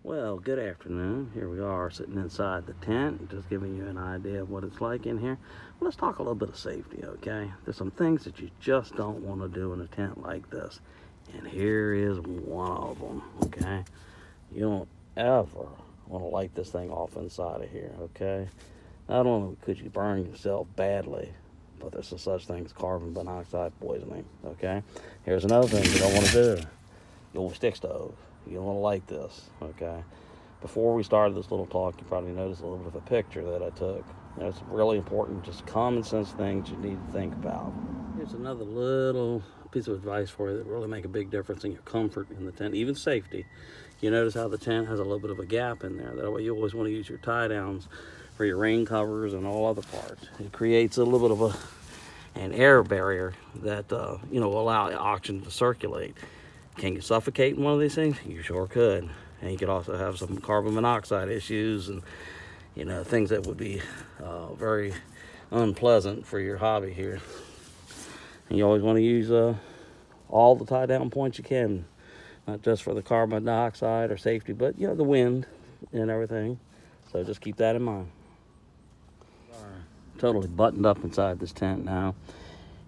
Well, good afternoon. Here we are sitting inside the tent, just giving you an idea of what it's like in here. Well, let's talk a little bit of safety, okay? There's some things that you just don't want to do in a tent like this. And here is one of them, okay? You don't ever want to light this thing off inside of here, okay? Not only could you burn yourself badly, but there's no such thing as carbon monoxide poisoning, okay? Here's another thing you don't want to do. Your stick stove. You don't want to light this, okay? Before we started this little talk, you probably noticed a little bit of a picture that I took. It's really important, just common sense things you need to think about. Here's another little piece of advice for you that really make a big difference in your comfort in the tent, even safety. You notice how the tent has a little bit of a gap in there. That way you always want to use your tie downs for your rain covers and all other parts. It creates a little bit of an air barrier that will allow oxygen to circulate. Can you suffocate in one of these things? You sure could. And you could also have some carbon monoxide issues and, things that would be very unpleasant for your hobby here. And you always want to use all the tie down points you can, not just for the carbon dioxide or safety, but, the wind and everything. So just keep that in mind. Totally buttoned up inside this tent now.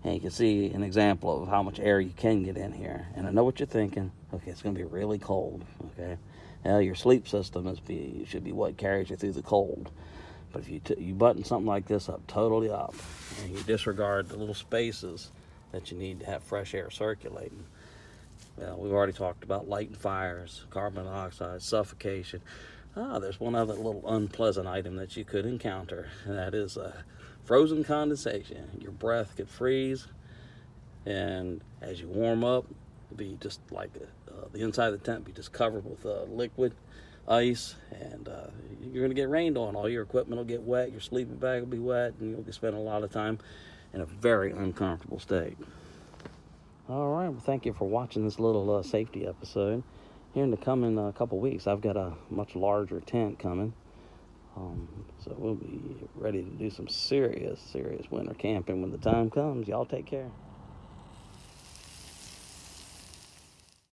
And you can see an example of how much air you can get in here. And I know what you're thinking. Okay, it's going to be really cold. Okay, now your sleep system should be what carries you through the cold. But if you button something like this up totally up, and you disregard the little spaces that you need to have fresh air circulating. Well, we've already talked about lighting fires, carbon monoxide, suffocation. There's one other little unpleasant item that you could encounter, and that is frozen condensation. Your breath could freeze, and as you warm up, it'd be just like the inside of the tent be just covered with liquid ice, and you're going to get rained on. All your equipment will get wet, your sleeping bag will be wet, and you'll be spending a lot of time in a very uncomfortable state. All right, well, thank you for watching this little safety episode. Here in the coming couple weeks, I've got a much larger tent coming. So we'll be ready to do some serious winter camping when the time comes. Y'all take care.